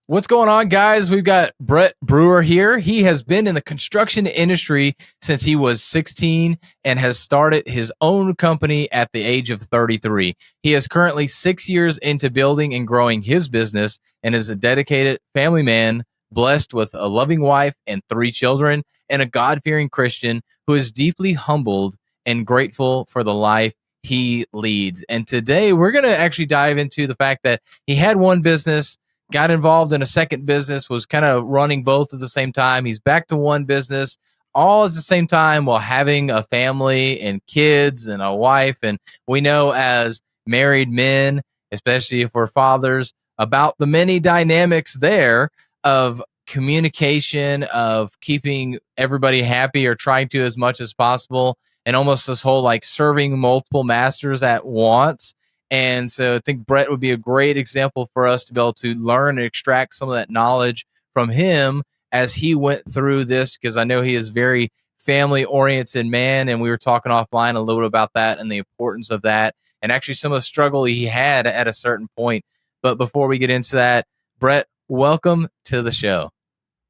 What's going on, guys? We've got Brett Brewer here. He has been in the construction industry since he was 16 and has started his own company at the age of 33. He is currently 6 years into building and growing his business and is a dedicated family man, blessed with a loving wife and 3 children, and a God-fearing Christian who is deeply humbled and grateful for the life he leads. And today we're going to actually dive into the fact that he had one business, got involved in a second business, was kind of running both at the same time. He's back to one business all at the same time while having a family and kids and a wife. And we know as married men, especially if we're fathers, about the many dynamics there of communication, of keeping everybody happy or trying to as much as possible, and almost this whole like serving multiple masters at once. And so I think Brett would be a great example for us to be able to learn and extract some of that knowledge from him as he went through this, because I know he is very family-oriented man, and we were talking offline a little bit about that and the importance of that, and actually some of the struggle he had at a certain point. But before we get into that, Brett, welcome to the show.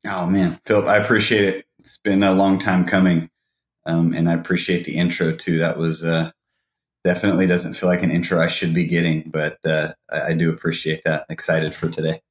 Oh, man, Philip, I appreciate it. It's been a long time coming, and I appreciate the intro, too. That was definitely doesn't feel like an intro I should be getting, but I do appreciate that. Excited for today.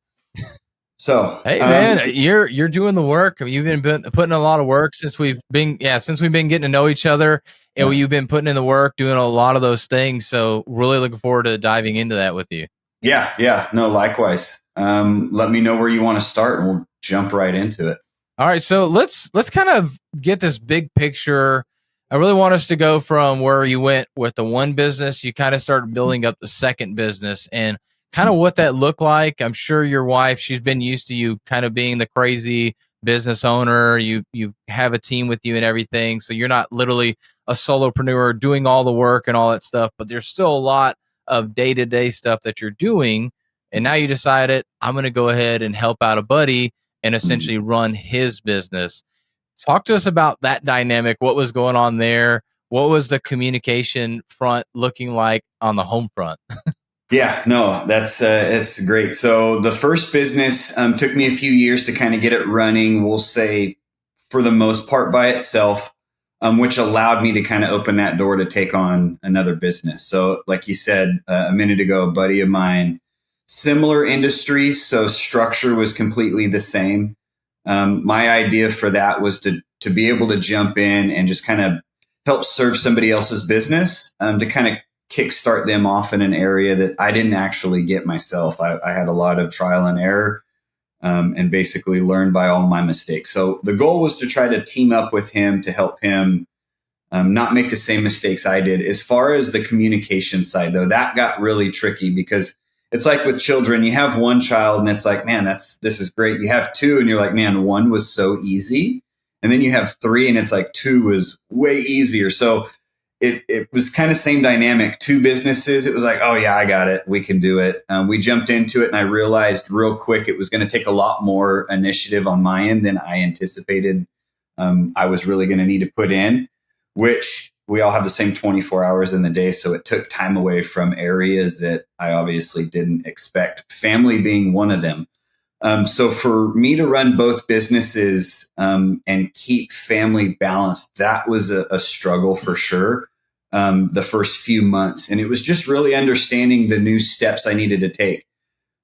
So, hey man, you're doing the work. You've been putting a lot of work since we've been getting to know each other, and you've been putting in the work, doing a lot of those things. So, really looking forward to diving into that with you. Yeah. No, likewise. Let me know where you want to start, and we'll jump right into it. All right, so let's kind of get this big picture. I really want us to go from where you went with the one business. You kind of started building up the second business and kind of what that looked like. I'm sure your wife, she's been used to you kind of being the crazy business owner. You have a team with you and everything. So you're not literally a solopreneur doing all the work and all that stuff, but there's still a lot of day-to-day stuff that you're doing. And now you decided, I'm going to go ahead and help out a buddy and essentially run his business. Talk to us about that dynamic. What was going on there? What was the communication front looking like on the home front? Yeah, no, it's great. So the first business took me a few years to kind of get it running. We'll say for the most part by itself, which allowed me to kind of open that door to take on another business. So like you said a minute ago, a buddy of mine, similar industries. So structure was completely the same. My idea for that was to be able to jump in and just kind of help serve somebody else's business, to kind of kickstart them off in an area that I didn't actually get myself. I had a lot of trial and error, and basically learned by all my mistakes. So the goal was to try to team up with him to help him not make the same mistakes I did. As far as the communication side, though, that got really tricky because it's like with children, you have one child and it's like, man, this is great. You have 2 and you're like, man, 1 was so easy. And then you have 3 and it's like 2 was way easier. So it was kind of same dynamic. 2 businesses. It was like, oh yeah, I got it. We can do it. We jumped into it and I realized real quick it was going to take a lot more initiative on my end than I anticipated. I was really going to need to put in, which we all have the same 24 hours in the day. So it took time away from areas that I obviously didn't expect, family being one of them. So for me to run both businesses and keep family balanced, that was a struggle for sure, the first few months. And it was just really understanding the new steps I needed to take.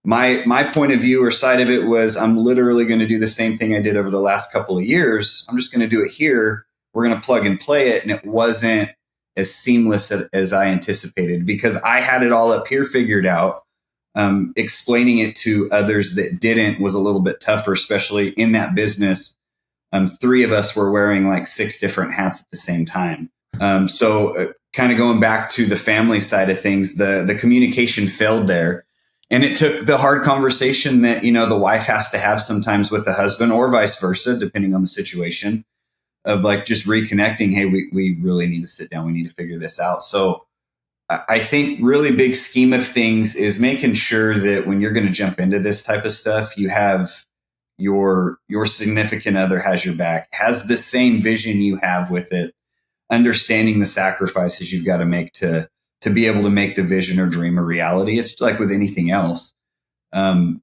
My point of view or side of it was I'm literally going to do the same thing I did over the last couple of years. I'm just going to do it here. We're going to plug and play it. And it wasn't as seamless as I anticipated because I had it all up here figured out. Explaining it to others that didn't was a little bit tougher, especially in that business. 3 of us were wearing like 6 different hats at the same time. So kind of going back to the family side of things, the communication failed there. And it took the hard conversation that, the wife has to have sometimes with the husband or vice versa, depending on the situation, of like just reconnecting. Hey, we really need to sit down. We need to figure this out. So I think really big scheme of things is making sure that when you're going to jump into this type of stuff, you have your significant other has your back, has the same vision you have with it, understanding the sacrifices you've got to make to be able to make the vision or dream a reality. It's like with anything else.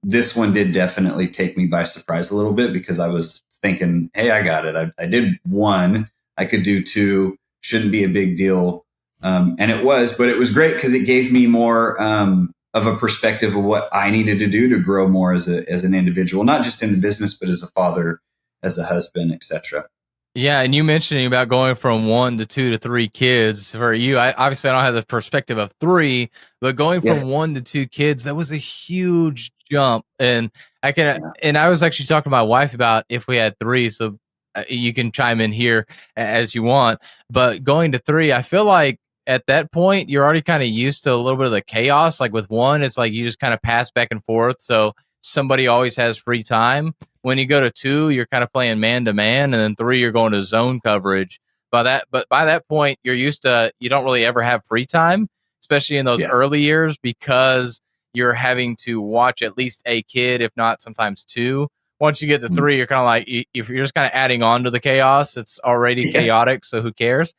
This one did definitely take me by surprise a little bit because I was thinking, hey, I got it. I did one. I could do two. Shouldn't be a big deal. And it was, but it was great because it gave me more of a perspective of what I needed to do to grow more as an individual, not just in the business, but as a father, as a husband, etc. Yeah, and you mentioning about going from 1 to 2 to 3 kids for you. Obviously I don't have the perspective of three, but going Yeah. from 1 to 2 kids, that was a huge jump. And Yeah. and I was actually talking to my wife about if we had three. So you can chime in here as you want. But going to three, I feel like at that point you're already kind of used to a little bit of the chaos. Like with one, it's like you just kind of pass back and forth. So somebody always has free time. When you go to two, you're kind of playing man to man, and then three, you're going to zone coverage. But by that point, you're used to you don't really ever have free time, especially in those Yeah. early years, because you're having to watch at least a kid, if not sometimes two. Once you get to Mm. three, you're kind of like if you're just kind of adding on to the chaos, it's already Yeah. chaotic. So who cares?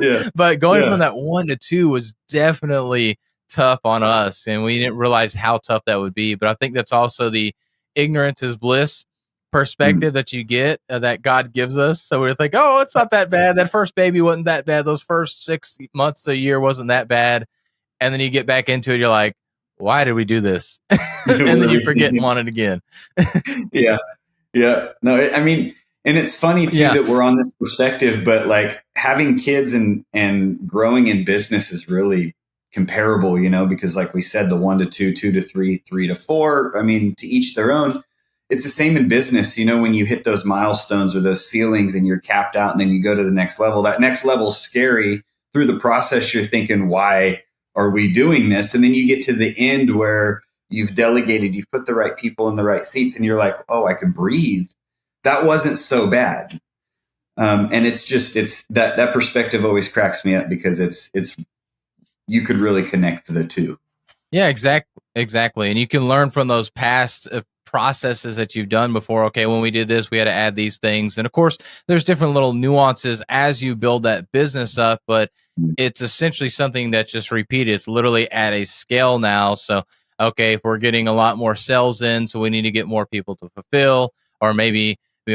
Yeah. But going Yeah. from that 1 to 2 was definitely tough on us, and we didn't realize how tough that would be. But I think that's also the ignorance is bliss Mm. perspective that you get that God gives us. So we're like, oh, it's not that bad. That first baby wasn't that bad. Those first 6 months to a year wasn't that bad. And then you get back into it, you're like, why did we do this? And then you forget and want it again. Yeah. Yeah. No, I mean, and it's funny too Yeah. that we're on this perspective, but like having kids and growing in business is really comparable, because like we said, the 1 to 2, 2 to 3, 3 to 4, I mean, to each their own. It's the same in business, when you hit those milestones or those ceilings and you're capped out and then you go to the next level. That next level is scary. Through the process, you're thinking, why are we doing this? And then you get to the end where you've delegated, you've put the right people in the right seats, and you're like, oh, I can breathe. That wasn't so bad. And it's that perspective always cracks me up because it's you could really connect the two. Yeah, exactly. And you can learn from those past processes that you've done before. Okay, when we did this, we had to add these things. And of course, there's different little nuances as you build that business up, but Mm. it's essentially something that's just repeated. It's literally at a scale now. So, okay, if we're getting a lot more sales in, so we need to get more people to fulfill, or maybe we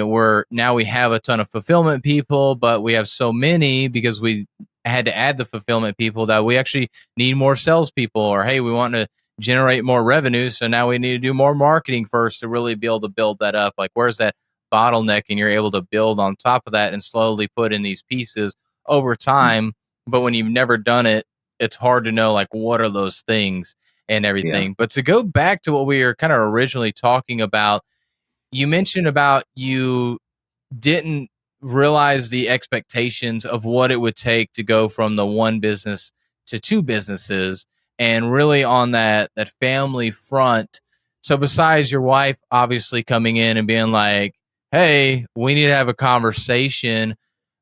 have a ton of fulfillment people, but we have so many because we had to add the fulfillment people that we actually need more salespeople, or hey, we want to generate more revenue, so now we need to do more marketing first to really be able to build that up. Like, where's that bottleneck? And you're able to build on top of that and slowly put in these pieces over time. But when you've never done it, it's hard to know like what are those things and Yeah. everything. But to go back to what we were kind of originally talking about, you mentioned about you didn't realize the expectations of what it would take to go from the one business to two businesses, and really on that family front. So besides your wife obviously coming in and being like, hey, we need to have a conversation,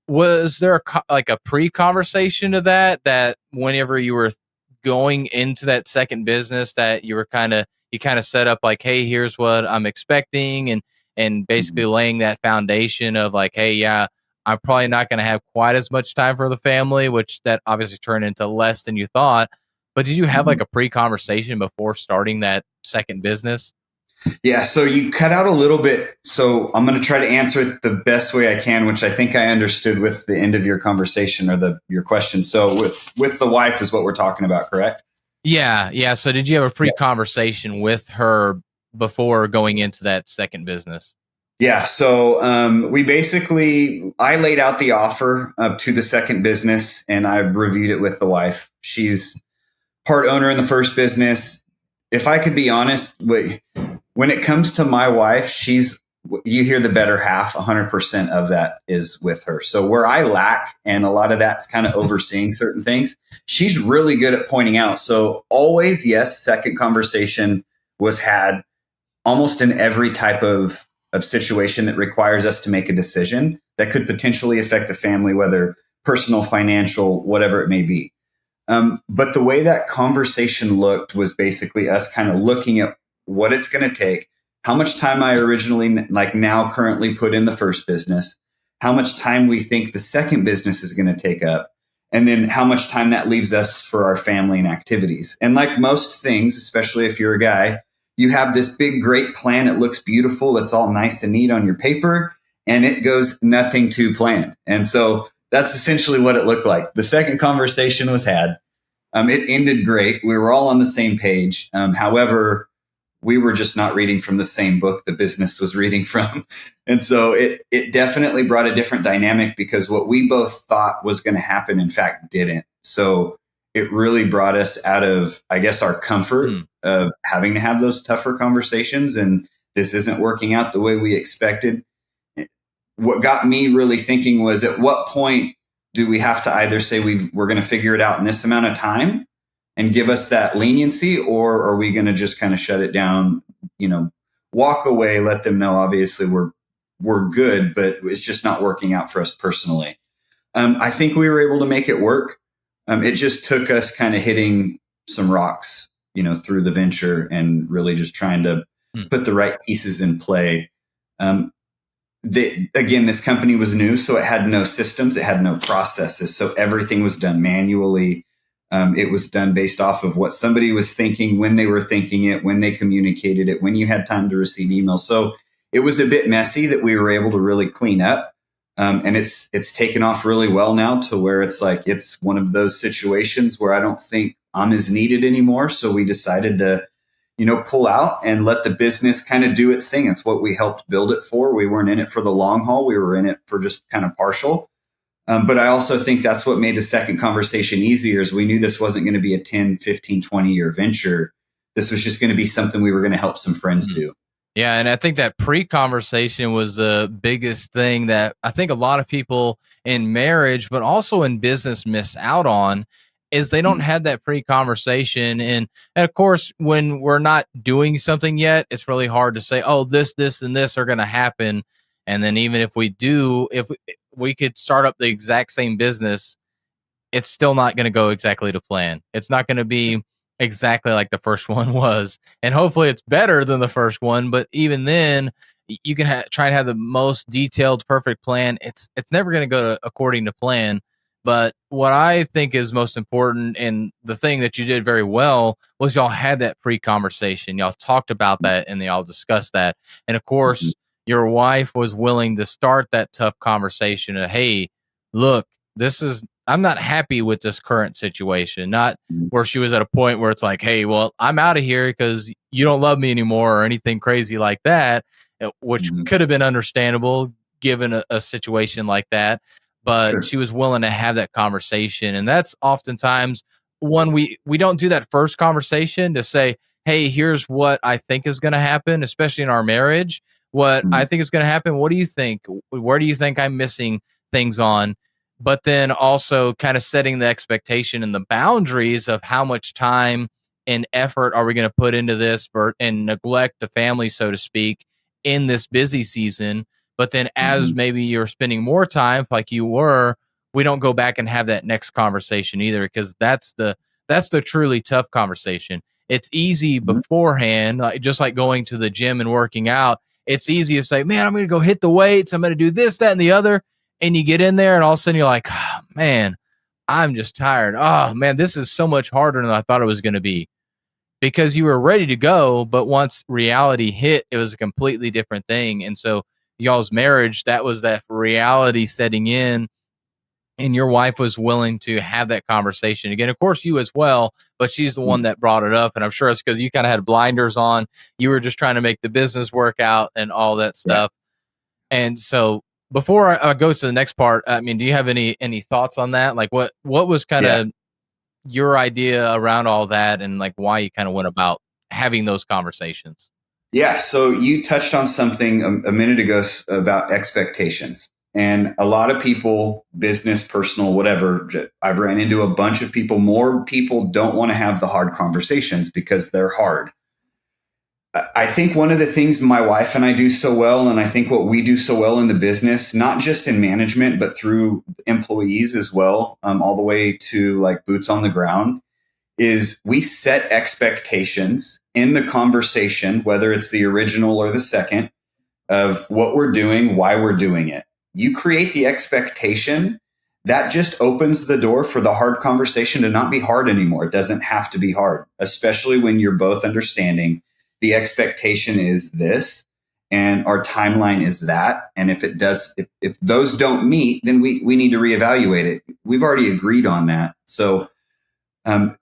was there like a pre-conversation to that whenever you were going into that second business, that you kind of set up like, hey, here's what I'm expecting, and basically Mhm. laying that foundation of like, hey, yeah, I'm probably not going to have quite as much time for the family, which that obviously turned into less than you thought. But did you have Mhm. like a pre-conversation before starting that second business? Yeah, so you cut out a little bit. So I'm going to try to answer it the best way I can, which I think I understood with the end of your conversation or your question. So with the wife is what we're talking about, correct? Yeah. So did you have a Yeah. pre-conversation with her before going into that second business? Yeah. So I laid out the offer to the second business and I reviewed it with the wife. She's part owner in the first business. If I could be honest, when it comes to my wife, you hear the better half, 100% of that is with her. So where I lack, and a lot of that's kind of overseeing certain things, she's really good at pointing out. So always, yes, second conversation was had almost in every type of situation that requires us to make a decision that could potentially affect the family, whether personal, financial, whatever it may be. But the way that conversation looked was basically us kind of looking at what it's going to take, how much time I originally, like now currently put in the first business, how much time we think the second business is going to take up, and then how much time that leaves us for our family and activities. And like most things, especially if you're a guy, you have this big, great plan. It looks beautiful. It's all nice and neat on your paper, and it goes nothing to plan. And so that's essentially what it looked like. The second conversation was had. It ended great. We were all on the same page. However, we were just not reading from the same book the business was reading from. And so it definitely brought a different dynamic, because what we both thought was going to happen, in fact, didn't. So it really brought us out of, I guess, our comfort of having to have those tougher conversations. And this isn't working out the way we expected. What got me really thinking was, at what point do we have to either say we're going to figure it out in this amount of time and give us that leniency, or are we going to just kind of shut it down, walk away, let them know, obviously we're good, but it's just not working out for us personally. I think we were able to make it work. It just took us kind of hitting some rocks, through the venture, and really just trying to put the right pieces in play. Again, this company was new, so it had no systems, it had no processes. So everything was done manually. It was done based off of what somebody was thinking, when they were thinking it, when they communicated it, when you had time to receive emails. So it was a bit messy that we were able to really clean up. And it's taken off really well now, to where it's like, it's one of those situations where I don't think I'm as needed anymore. So we decided to, pull out and let the business kind of do its thing. It's what we helped build it for. We weren't in it for the long haul. We were in it for just kind of partial. But I also think that's what made the second conversation easier, is we knew this wasn't going to be a 10, 15, 20-year venture. This was just going to be something we were going to help some friends do. Yeah, and I think that pre-conversation was the biggest thing that I think a lot of people in marriage, but also in business, miss out on, is they don't have that pre-conversation. And of course, when we're not doing something yet, it's really hard to say, oh, this, and this are going to happen. And then even if we do, if we could start up the exact same business, it's still not going to go exactly to plan. It's not going to be exactly like the first one was. And hopefully it's better than the first one. But even then, you can try to have the most detailed, perfect plan. It's never going to go according to plan. But what I think is most important, and the thing that you did very well, was y'all had that pre-conversation. Y'all talked about that, and y'all discussed that. And of course, your wife was willing to start that tough conversation of, hey, look, I'm not happy with this current situation. Not where she was at a point where it's like, hey, well, I'm out of here because you don't love me anymore, or anything crazy like that, which could have been understandable given a situation like that. But she was willing to have that conversation. And that's oftentimes when we don't do that first conversation to say, hey, here's what I think is going to happen, especially in our marriage. What I think is going to happen. What do you think? Where do you think I'm missing things on? But then also kind of setting the expectation and the boundaries of how much time and effort are we going to put into this and neglect the family, so to speak, in this busy season. But then as maybe you're spending more time like you were, we don't go back and have that next conversation either, because that's the truly tough conversation. It's easy beforehand, just like going to the gym and working out. It's easy to say, man, I'm going to go hit the weights. I'm going to do this, that, and the other. And you get in there and all of a sudden you're like, oh, man, I'm just tired. Oh, man, this is so much harder than I thought it was going to be, because you were ready to go. But once reality hit, it was a completely different thing. And so y'all's marriage, that was that reality setting in, and your wife was willing to have that conversation again. Of course, you as well, but she's the one that brought it up. And I'm sure it's because you kind of had blinders on. You were just trying to make the business work out and all that stuff. Yeah. And so before I go to the next part, I mean, do you have any thoughts on that? Like what was kind of your idea around all that, and like why you kind of went about having those conversations? Yeah. So you touched on something a minute ago about expectations. And a lot of people, business, personal, whatever, I've ran into a bunch of people. More people don't want to have the hard conversations because they're hard. I think one of the things my wife and I do so well, and I think what we do so well in the business, not just in management, but through employees as well, all the way to like boots on the ground, is we set expectations in the conversation, whether it's the original or the second, of what we're doing, why we're doing it. You create the expectation, that just opens the door for the hard conversation to not be hard anymore. It doesn't have to be hard, especially when you're both understanding the expectation is this and our timeline is that. And if those don't meet, then we need to reevaluate it. We've already agreed on that. So um,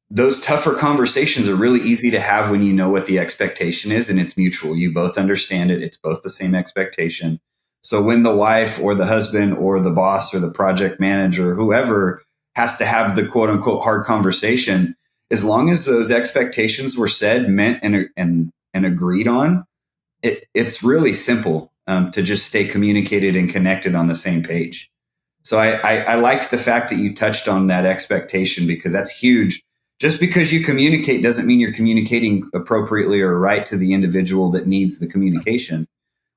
those tougher conversations are really easy to have when you know what the expectation is and it's mutual. You both understand it. It's both the same expectation. So when the wife or the husband or the boss or the project manager, whoever has to have the quote unquote hard conversation, as long as those expectations were said, meant, and agreed on, it's really simple to just stay communicated and connected on the same page. So I liked the fact that you touched on that expectation because that's huge. Just because you communicate doesn't mean you're communicating appropriately or right to the individual that needs the communication.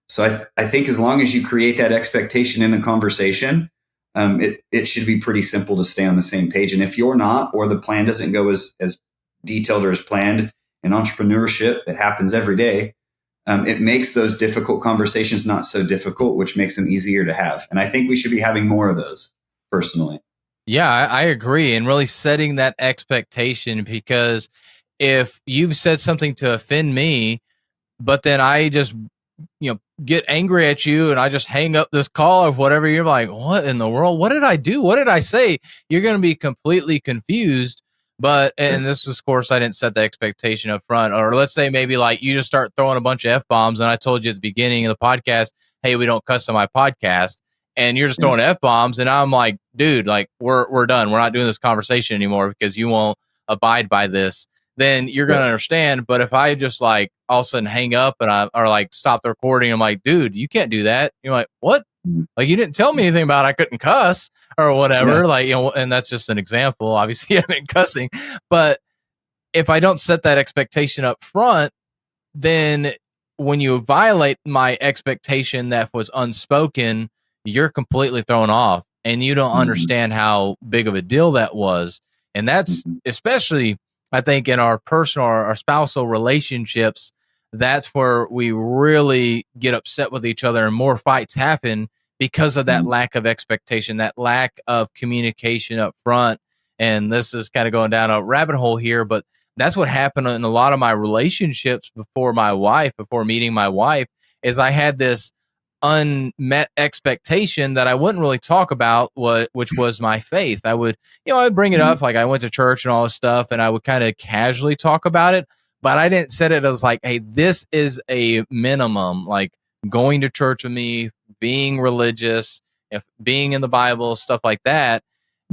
So I think as long as you create that expectation in the conversation, it should be pretty simple to stay on the same page. And if you're not, or the plan doesn't go as detailed or as planned in entrepreneurship, it happens every day. It makes those difficult conversations not so difficult, which makes them easier to have. And I think we should be having more of those personally. Yeah, I agree. And really setting that expectation, because if you've said something to offend me, but then I just, get angry at you and I just hang up this call or whatever, you're like, what in the world? What did I do? What did I say? You're going to be completely confused. But, and this is, of course, I didn't set the expectation up front. Or let's say maybe like you just start throwing a bunch of F bombs. And I told you at the beginning of the podcast, hey, we don't cuss on my podcast. And you're just throwing F bombs. And I'm like, dude, like we're done. We're not doing this conversation anymore because you won't abide by this. Then you're going to understand. But if I just like all of a sudden hang up and or like stop the recording, I'm like, dude, you can't do that. You're like, what? Like you didn't tell me anything about I couldn't cuss or whatever. Like, and that's just an example. Obviously, I've been cussing. But if I don't set that expectation up front, then when you violate my expectation that was unspoken, you're completely thrown off and you don't understand how big of a deal that was. And that's especially, I think, in our personal or our spousal relationships, that's where we really get upset with each other and more fights happen because of that lack of expectation, that lack of communication up front. And this is kind of going down a rabbit hole here, but that's what happened in a lot of my relationships before meeting my wife, is I had this unmet expectation that I wouldn't really talk about, which was my faith. I would, I'd bring it up, like I went to church and all this stuff, and I would kind of casually talk about it, but I didn't set it as like, hey, this is a minimum, like going to church with me, being religious, if being in the Bible, stuff like that.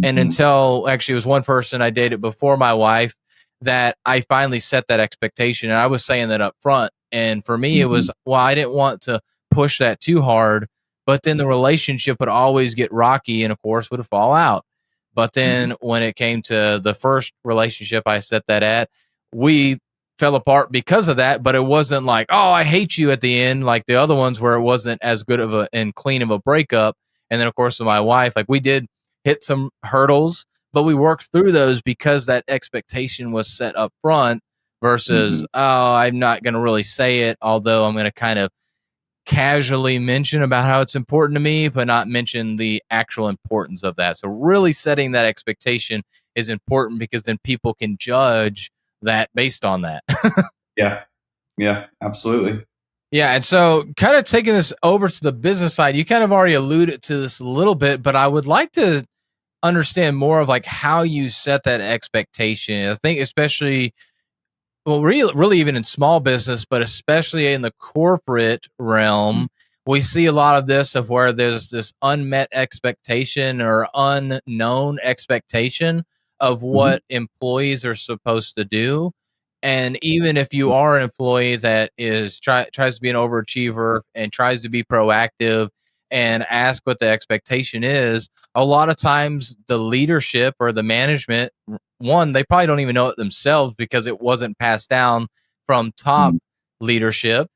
And until actually it was one person I dated before my wife that I finally set that expectation, and I was saying that up front. And for me, it was, well, I didn't want to push that too hard, but then the relationship would always get rocky and of course would fall out. But then when it came to the first relationship I set that at, we fell apart because of that, but it wasn't like, oh, I hate you at the end, like the other ones where it wasn't as good of a and clean of a breakup. And then of course with my wife, like we did hit some hurdles, but we worked through those because that expectation was set up front versus, oh, I'm not going to really say it, although I'm going to kind of casually mention about how it's important to me, but not mention the actual importance of that. So really setting that expectation is important because then people can judge that based on that. Yeah, absolutely. Yeah. And so kind of taking this over to the business side, you kind of already alluded to this a little bit, but I would like to understand more of like how you set that expectation. I think especially, well, really even in small business, but especially in the corporate realm, we see a lot of this of where there's this unmet expectation or unknown expectation of what employees are supposed to do. And even if you are an employee that is tries to be an overachiever and tries to be proactive and ask what the expectation is, a lot of times the leadership or the management, one, they probably don't even know it themselves because it wasn't passed down from top leadership,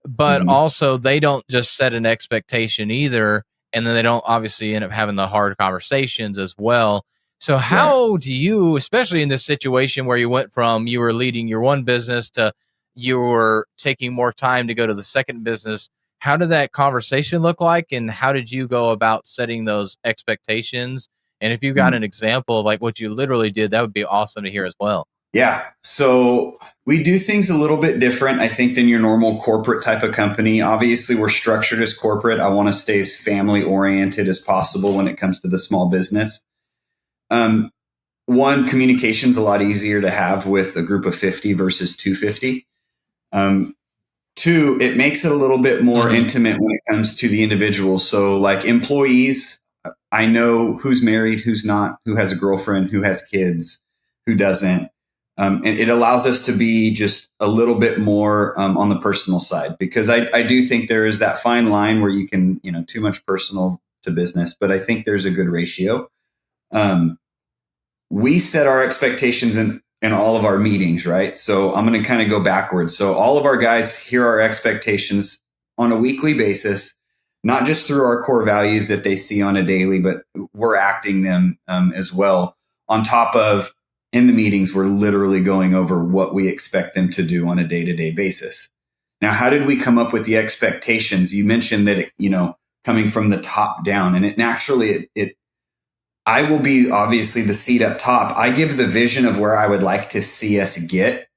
but also they don't just set an expectation either. And then they don't obviously end up having the hard conversations as well. So how do you, especially in this situation where you went from you were leading your one business to you were taking more time to go to the second business, how did that conversation look like? And how did you go about setting those expectations? And if you got an example of like what you literally did, that would be awesome to hear as well. Yeah. So we do things a little bit different, I think, than your normal corporate type of company. Obviously, we're structured as corporate. I want to stay as family oriented as possible when it comes to the small business. Um, One, communication's a lot easier to have with a group of 50 versus 250. Um, Two, it makes it a little bit more intimate when it comes to the individual. So, like employees, I know who's married, who's not, who has a girlfriend, who has kids, who doesn't. And it allows us to be just a little bit more on the personal side, because I do think there is that fine line where you can, too much personal to business, but I think there's a good ratio. Um, we set our expectations in all of our meetings, right? So I'm going to kind of go backwards. So all of our guys hear our expectations on a weekly basis, not just through our core values that they see on a daily, but we're acting them as well. On top of, in the meetings, we're literally going over what we expect them to do on a day-to-day basis. Now, how did we come up with the expectations? You mentioned that coming from the top down, and it naturally it I will be obviously the seat up top. I give the vision of where I would like to see us get.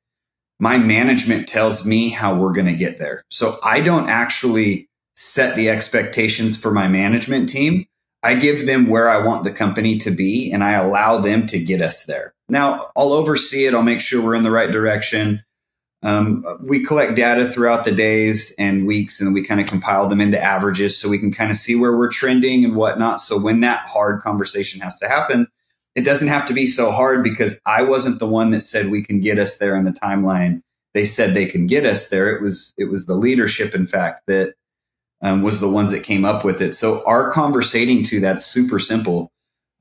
My management tells me how we're going to get there. So I don't actually set the expectations for my management team. I give them where I want the company to be, and I allow them to get us there. Now, I'll oversee it. I'll make sure we're in the right direction. We collect data throughout the days and weeks, and we kind of compile them into averages so we can kind of see where we're trending and whatnot. So when that hard conversation has to happen, it doesn't have to be so hard, because I wasn't the one that said we can get us there in the timeline. They said they can get us there. It was the leadership, in fact, that was the ones that came up with it. So our conversating to that's super simple.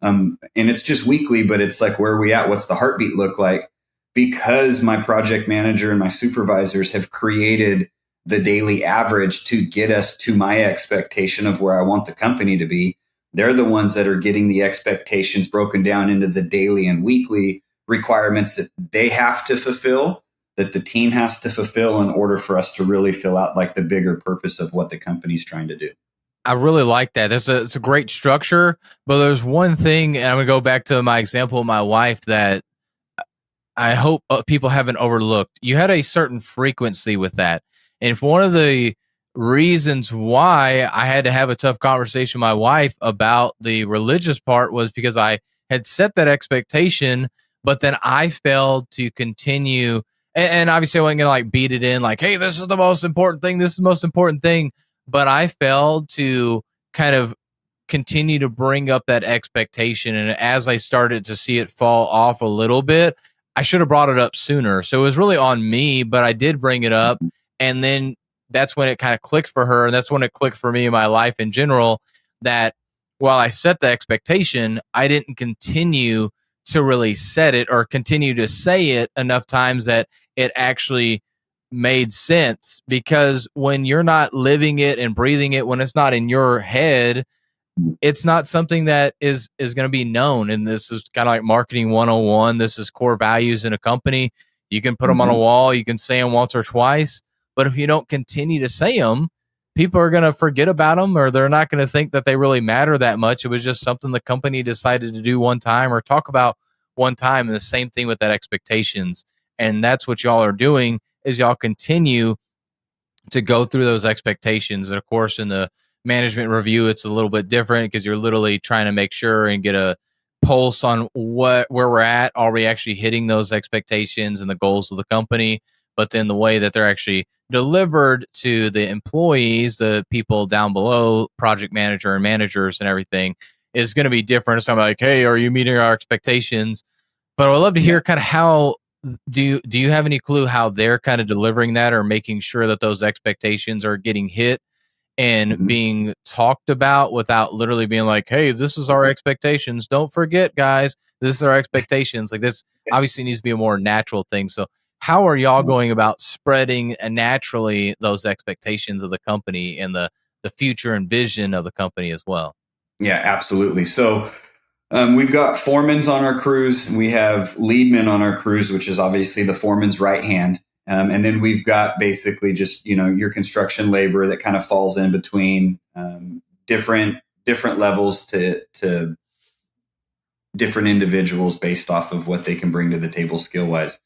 And it's just weekly, but it's like, where are we at? What's the heartbeat look like? Because my project manager and my supervisors have created the daily average to get us to my expectation of where I want the company to be. They're the ones that are getting the expectations broken down into the daily and weekly requirements that they have to fulfill, that the team has to fulfill, in order for us to really fill out like the bigger purpose of what the company's trying to do. I really like that. It's a great structure, but there's one thing, and I'm gonna go back to my example of my wife that I hope people haven't overlooked. You had a certain frequency with that. And if one of the reasons why I had to have a tough conversation with my wife about the religious part was because I had set that expectation, but then I failed to continue. And obviously, I wasn't going to like beat it in like, hey, this is the most important thing. This is the most important thing. But I failed to kind of continue to bring up that expectation. And as I started to see it fall off a little bit, I should have brought it up sooner. So it was really on me, but I did bring it up. And then that's when it kind of clicked for her. And that's when it clicked for me in my life in general, that while I set the expectation, I didn't continue to really set it or continue to say it enough times that it actually made sense. Because when you're not living it and breathing it, when it's not in your head, it's not something that is going to be known. And this is kind of like marketing 101. This is core values in a company. You can put them on a wall, you can say them once or twice, but if you don't continue to say them, people are going to forget about them, or they're not going to think that they really matter that much. It was just something the company decided to do one time or talk about one time. And the same thing with that expectations. And that's what y'all are doing, is y'all continue to go through those expectations. And of course, in the management review, it's a little bit different because you're literally trying to make sure and get a pulse on where we're at. Are we actually hitting those expectations and the goals of the company? But then the way that they're actually delivered to the employees, the people down below, project manager and managers and everything, is going to be different. So I'm like, hey, are you meeting our expectations? But I would love to hear kind of how do you have any clue how they're kind of delivering that or making sure that those expectations are getting hit and being talked about without literally being like, hey, this is our expectations. Don't forget, guys, this is our expectations. Like, this obviously needs to be a more natural thing. So how are y'all going about spreading naturally those expectations of the company and the future and vision of the company as well? Yeah, absolutely. So we've got foremans on our crews. We have leadmen on our crews, which is obviously the foreman's right hand. And then we've got basically just, your construction labor that kind of falls in between different levels to different individuals based off of what they can bring to the table skill wise.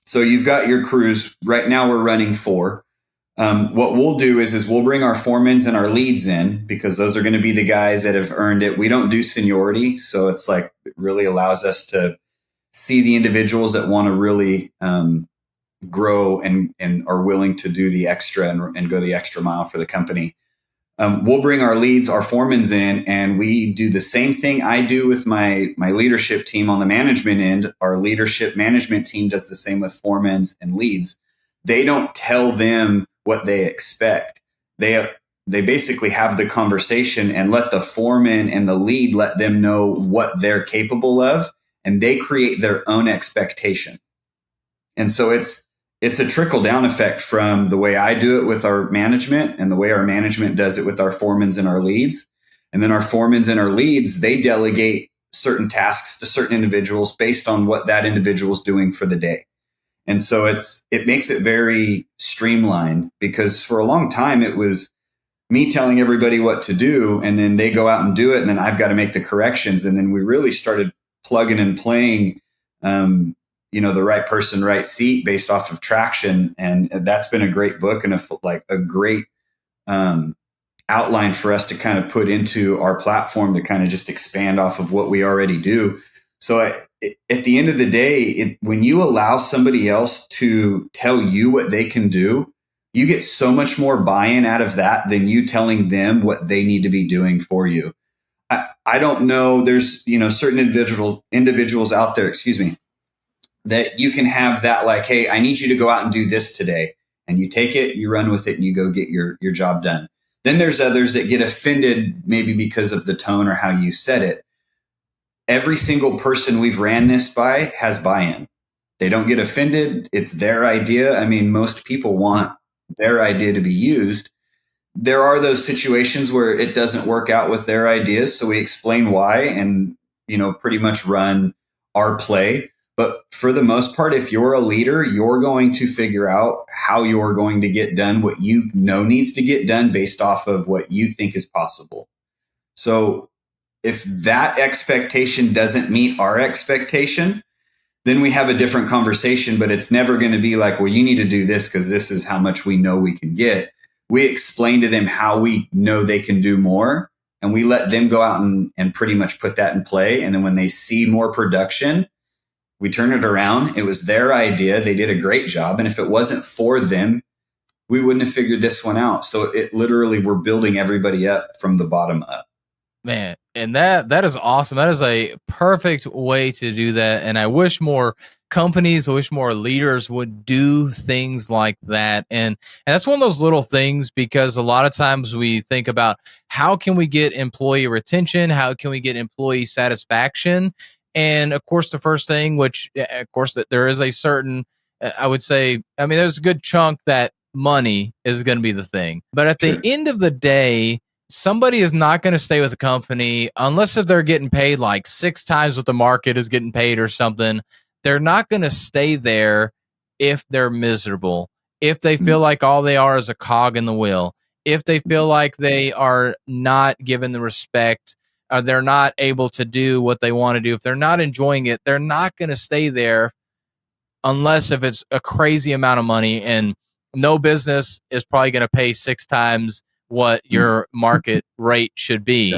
So you've got your crews. Right now we're running 4. What we'll do is we'll bring our foremans and our leads in, because those are going to be the guys that have earned it. We don't do seniority. So it's like, it really allows us to see the individuals that want to really grow and are willing to do the extra and go the extra mile for the company. We'll bring our leads, our foremans in, and we do the same thing I do with my leadership team on the management end. Our leadership management team does the same with foremans and leads. They don't tell them what they expect. They basically have the conversation and let the foreman and the lead let them know what they're capable of, and they create their own expectation. And so it's a trickle down effect from the way I do it with our management and the way our management does it with our foremans and our leads. And then our foremans and our leads, they delegate certain tasks to certain individuals based on what that individual is doing for the day. And so it makes it very streamlined, because for a long time it was me telling everybody what to do, and then they go out and do it, and then I've got to make the corrections. And then we really started plugging and playing the right person, right seat based off of traction. And that's been a great book and a great outline for us to kind of put into our platform to kind of just expand off of what we already do. So at the end of the day, when you allow somebody else to tell you what they can do, you get so much more buy-in out of that than you telling them what they need to be doing for you. I don't know. There's, certain individuals out there, that you can have that, like, hey, I need you to go out and do this today. And you take it, you run with it, and you go get your job done. Then there's others that get offended, maybe because of the tone or how you said it. Every single person we've ran this by has buy-in. They don't get offended. It's their idea. I mean, most people want their idea to be used. There are those situations where it doesn't work out with their ideas. So we explain why and, pretty much run our play. But for the most part, if you're a leader, you're going to figure out how you're going to get done what you know needs to get done based off of what you think is possible. So if that expectation doesn't meet our expectation, then we have a different conversation. But it's never going to be like, well, you need to do this because this is how much we know we can get. We explain to them how we know they can do more, and we let them go out and pretty much put that in play. And then when they see more production, we turn it around. It was their idea. They did a great job. And if it wasn't for them, we wouldn't have figured this one out. So it literally, we're building everybody up from the bottom up. Man, and that is awesome. That is a perfect way to do that. And I wish more companies, I wish more leaders would do things like that. And that's one of those little things, because a lot of times we think about how can we get employee retention? How can we get employee satisfaction? And of course, the first thing, which of course that there is a certain, I would say, there's a good chunk that money is going to be the thing. But at the end of the day, somebody is not going to stay with a company unless if they're getting paid like 6 times what the market is getting paid or something. They're not going to stay there if they're miserable, if they feel like all they are is a cog in the wheel, if they feel like they are not given the respect, they're not able to do what they want to do. If they're not enjoying it, they're not going to stay there unless if it's a crazy amount of money. And no business is probably going to pay 6 times what your market rate should be.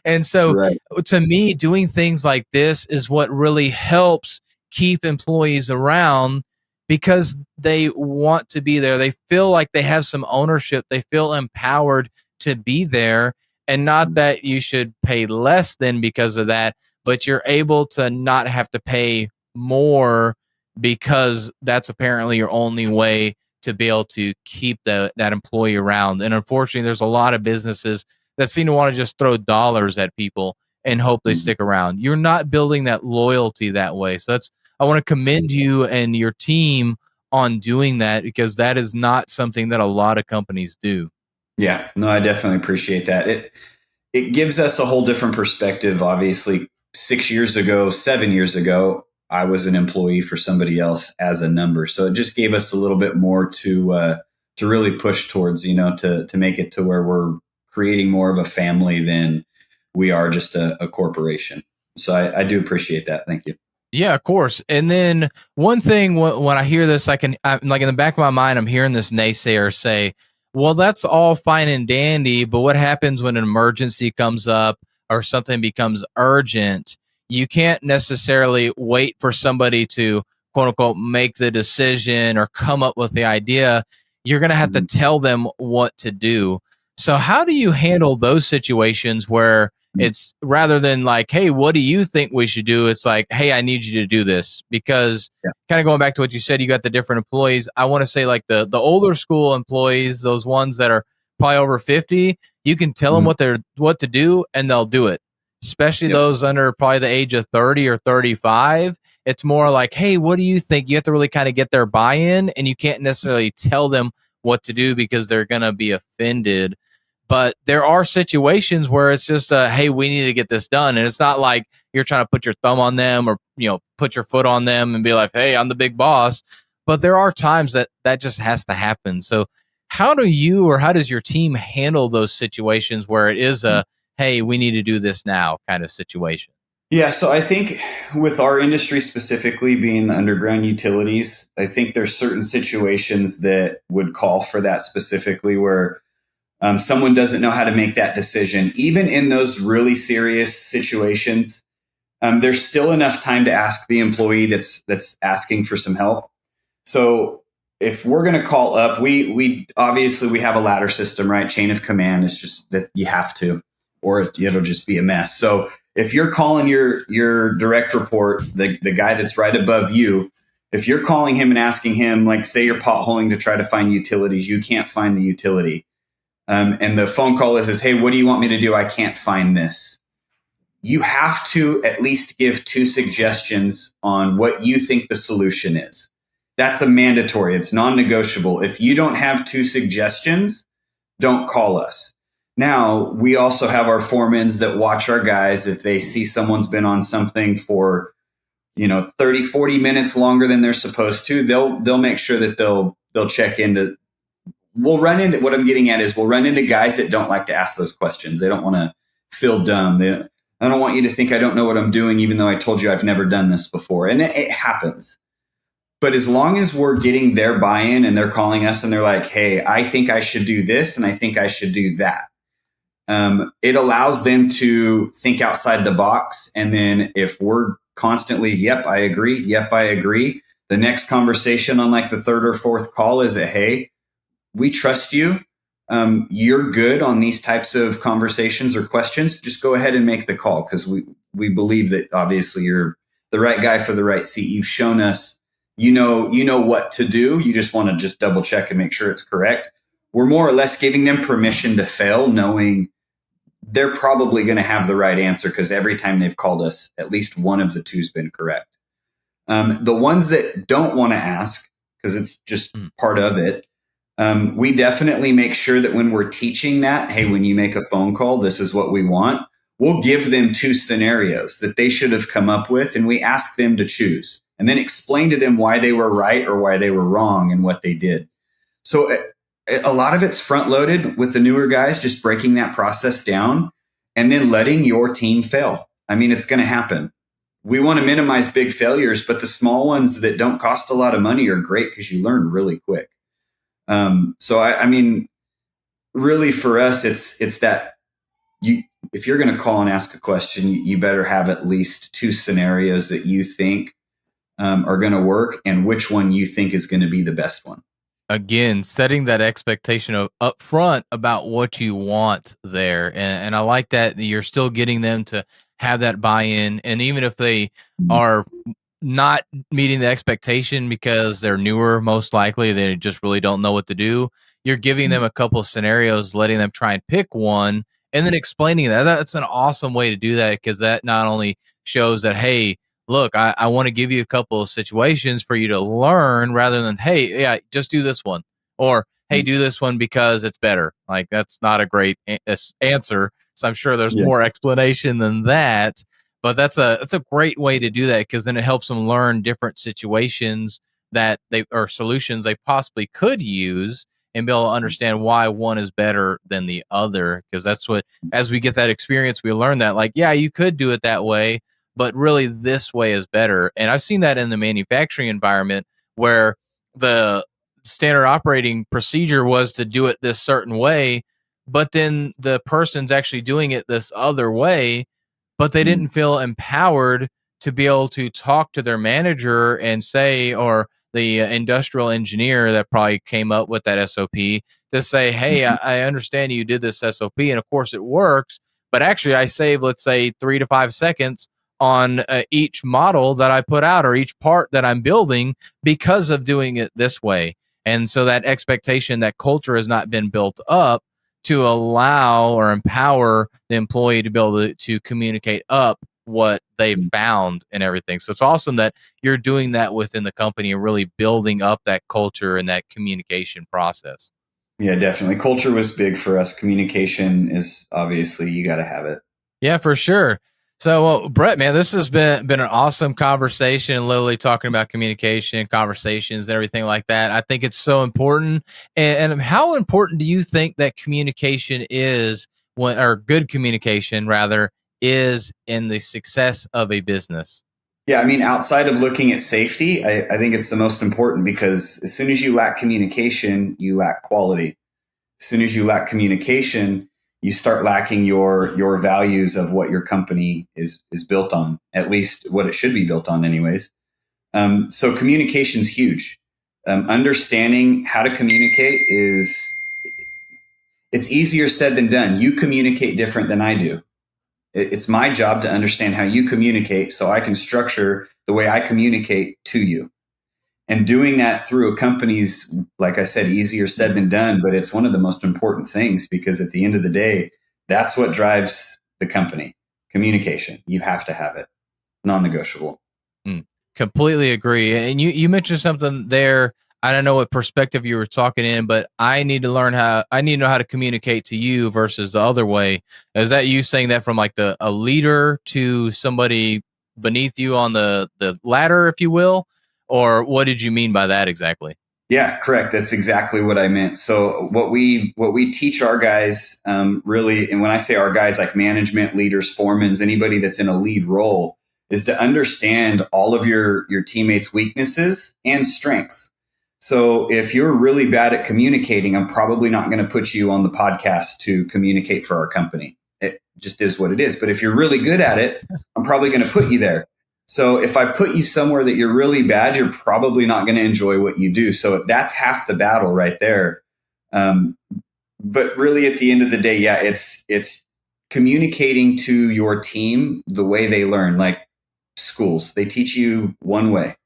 And so to me, doing things like this is what really helps keep employees around, because they want to be there. They feel like they have some ownership. They feel empowered to be there. And not that you should pay less than because of that, but you're able to not have to pay more because that's apparently your only way to be able to keep that employee around. And unfortunately, there's a lot of businesses that seem to want to just throw dollars at people and hope they stick around. You're not building that loyalty that way. So I want to commend you and your team on doing that, because that is not something that a lot of companies do. Yeah, no, I definitely appreciate that. It gives us a whole different perspective. Obviously, 6 years ago, 7 years ago, I was an employee for somebody else as a number. So it just gave us a little bit more to really push towards, to make it to where we're creating more of a family than we are just a corporation. So I do appreciate that. Thank you. Yeah, of course. And then one thing when I hear this, I'm like in the back of my mind, I'm hearing this naysayer say, well, that's all fine and dandy, but what happens when an emergency comes up or something becomes urgent? You can't necessarily wait for somebody to quote unquote make the decision or come up with the idea. You're going to have to Mhm. tell them what to do. So, how do you handle those situations where it's rather than like, hey, what do you think we should do? It's like, hey, I need you to do this. Because Yeah. kind of going back to what you said, you got the different employees. I want to say like the older school employees, those ones that are probably over 50, you can tell them Mhm. what to do and they'll do it. Especially Yep. those under probably the age of 30 or 35. It's more like, hey, what do you think? You have to really kind of get their buy-in, and you can't necessarily tell them what to do because they're going to be offended. But there are situations where it's just hey, we need to get this done, and it's not like you're trying to put your thumb on them or put your foot on them and be like, hey, I'm the big boss. But there are times that just has to happen. So how do you or how does your team handle those situations where it is a hey, we need to do this now kind of situation? Yeah, so I think with our industry specifically being the underground utilities, I think there's certain situations that would call for that specifically where someone doesn't know how to make that decision. Even in those really serious situations, there's still enough time to ask the employee that's asking for some help. So if we're going to call up, we obviously we have a ladder system, right? Chain of command is just that you have to, or it'll just be a mess. So if you're calling your direct report, the guy that's right above you, if you're calling him and asking him, like say you're potholing to try to find utilities, you can't find the utility, and the phone call is, hey, what do you want me to do? I can't find this. You have to at least give two suggestions on what you think the solution is. That's a mandatory. It's non-negotiable. If you don't have two suggestions, don't call us. Now, we also have our foremans that watch our guys. If they see someone's been on something for, 30, 40 minutes longer than they're supposed to, they'll make sure that they'll check into. We'll run into, what I'm getting at is we'll run into guys that don't like to ask those questions. They don't want to feel dumb. I don't want you to think I don't know what I'm doing, even though I told you I've never done this before. And it happens. But as long as we're getting their buy-in and they're calling us and they're like, hey, I think I should do this and I think I should do that. It allows them to think outside the box. And then if we're constantly, yep, I agree. Yep, I agree. The next conversation on like the third or fourth call is a, hey, we trust you. You're good on these types of conversations or questions. Just go ahead and make the call because we believe that obviously you're the right guy for the right seat. You've shown us you know what to do. You just want to just double check and make sure it's correct. We're more or less giving them permission to fail, knowing they're probably going to have the right answer because every time they've called us, at least one of the two's been correct. The ones that don't want to ask because it's just part of it, we definitely make sure that when we're teaching that, hey, when you make a phone call, this is what we want. We'll give them two scenarios that they should have come up with, and we ask them to choose and then explain to them why they were right or why they were wrong and what they did. So a lot of it's front loaded with the newer guys, just breaking that process down and then letting your team fail. I mean, it's going to happen. We want to minimize big failures, but the small ones that don't cost a lot of money are great because you learn really quick. So I mean, really for us, it's that you, if you're going to call and ask a question, you better have at least two scenarios that you think are going to work and which one you think is going to be the best one. Again, setting that expectation of up front about what you want there. And I like that you're still getting them to have that buy-in. And even if they are not meeting the expectation because they're newer, most likely they just really don't know what to do, you're giving them a couple of scenarios, letting them try and pick one, and then explaining that. That's an awesome way to do that because that not only shows that, hey, look, I want to give you a couple of situations for you to learn rather than, hey, yeah, just do this one, or hey, do this one because it's better. Like that's not a great answer. So I'm sure there's Yeah. more explanation than that. But that's a great way to do that because then it helps them learn different situations that they or solutions they possibly could use and be able to understand why one is better than the other. Because that's what, as we get that experience, we learn that like, yeah, you could do it that way, but really this way is better. And I've seen that in the manufacturing environment where the standard operating procedure was to do it this certain way, but then the person's actually doing it this other way, but they didn't feel empowered to be able to talk to their manager and say, or the industrial engineer that probably came up with that SOP, to say, hey, I understand you did this SOP, and of course it works, but actually I save, let's say, 3 to 5 seconds on each model that I put out or each part that I'm building because of doing it this way. And so that expectation, that culture has not been built up to allow or empower the employee to be able to communicate up what they've found and everything. So it's awesome that you're doing that within the company and really building up that culture and that communication process. Yeah, definitely. Culture was big for us. Communication is obviously, you got to have it. Yeah, for sure. So, Brett, man, this has been an awesome conversation, literally talking about communication, conversations, and everything like that. I think it's so important. And how important do you think that communication is, when, or good communication rather, is in the success of a business? Yeah, I mean, outside of looking at safety, I think it's the most important, because as soon as you lack communication, you lack quality. As soon as you lack communication, you start lacking your values of what your company is built on, at least what it should be built on anyways. So communication's huge. Understanding how to communicate it's easier said than done. You communicate different than I do. It's my job to understand how you communicate so I can structure the way I communicate to you. And doing that through a company's, like I said, easier said than done, but it's one of the most important things, because at the end of the day, that's what drives the company. Communication. You have to have it. Non-negotiable. Completely agree. And you mentioned something there. I don't know what perspective you were talking in, but I need to know how to communicate to you versus the other way. Is that you saying that from like a leader to somebody beneath you on the ladder, if you will? Or what did you mean by that exactly? Yeah, correct. That's exactly what I meant. So what we teach our guys, really, and when I say our guys, like management, leaders, foremans, anybody that's in a lead role, is to understand all of your teammates' weaknesses and strengths. So if you're really bad at communicating, I'm probably not going to put you on the podcast to communicate for our company. It just is what it is. But if you're really good at it, I'm probably going to put you there. So if I put you somewhere that you're really bad, you're probably not going to enjoy what you do. So that's half the battle right there. But really, at the end of the day, yeah, it's communicating to your team the way they learn. Like schools, they teach you one way,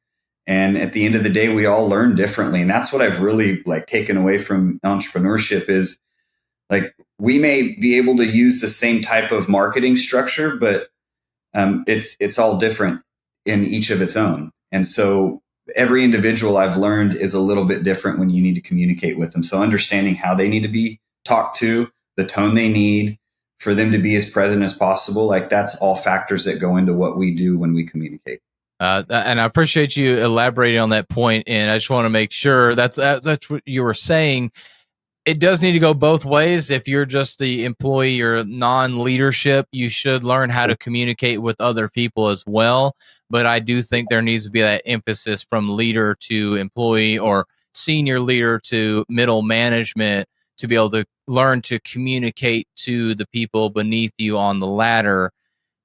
and at the end of the day, we all learn differently. And that's what I've really like taken away from entrepreneurship is like we may be able to use the same type of marketing structure, but it's all different in each of its own. And so every individual I've learned is a little bit different when you need to communicate with them. So understanding how they need to be talked to, the tone they need for them to be as present as possible, like that's all factors that go into what we do when we communicate. And I appreciate you elaborating on that point. And I just want to make sure that's what you were saying. It does need to go both ways. If you're just the employee or non-leadership, you should learn how to communicate with other people as well. But I do think there needs to be that emphasis from leader to employee or senior leader to middle management to be able to learn to communicate to the people beneath you on the ladder,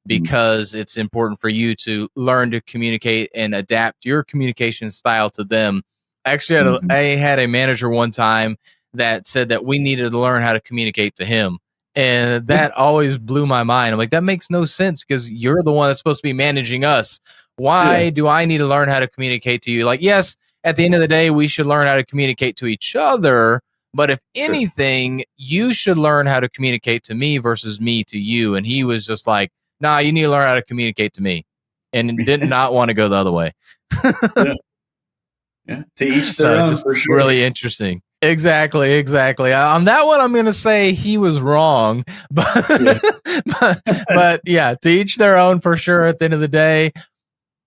because it's important for you to learn to communicate and adapt your communication style to them. Actually, I had a manager one time that said that we needed to learn how to communicate to him. And that always blew my mind. I'm like, that makes no sense because you're the one that's supposed to be managing us. Why do I need to learn how to communicate to you? Like, yes, at the end of the day, we should learn how to communicate to each other. But if anything, you should learn how to communicate to me versus me to you. And he was just like, nah, you need to learn how to communicate to me, and did not want to go the other way. Yeah. To each their own, for sure. Really interesting. Exactly. On that one, I'm going to say he was wrong, but, but yeah, to each their own for sure. At the end of the day,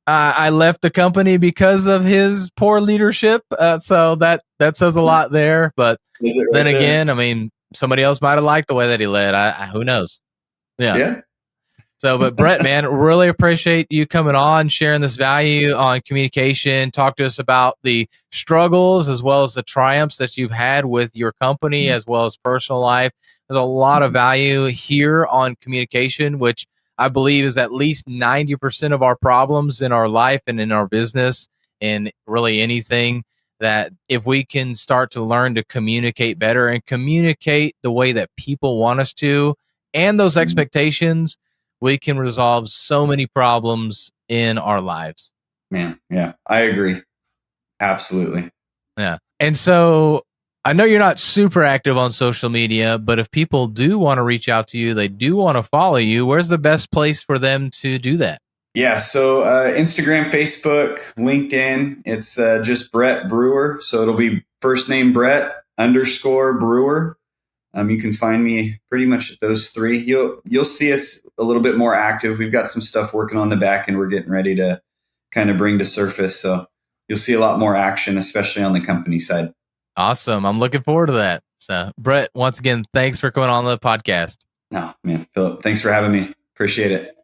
I left the company because of his poor leadership. So that says a lot there. But then again, I mean, somebody else might have liked the way that he led. Who knows? Yeah. So, but Brett, man, really appreciate you coming on, sharing this value on communication. Talk to us about the struggles as well as the triumphs that you've had with your company as well as personal life. There's a lot of value here on communication, which I believe is at least 90% of our problems in our life and in our business and really anything. That if we can start to learn to communicate better and communicate the way that people want us to and those expectations, we can resolve so many problems in our lives. Man, yeah, I agree. Absolutely. Yeah. And so I know you're not super active on social media, but if people do want to reach out to you, they do want to follow you, where's the best place for them to do that? Yeah, so Instagram, Facebook, LinkedIn, it's just Brett Brewer. So it'll be first name Brett _ Brewer. You can find me pretty much at those three. You'll see us a little bit more active. We've got some stuff working on the back and we're getting ready to kind of bring to surface. So you'll see a lot more action, especially on the company side. Awesome. I'm looking forward to that. So Brett, once again, thanks for coming on the podcast. Oh, man, Philip, thanks for having me. Appreciate it.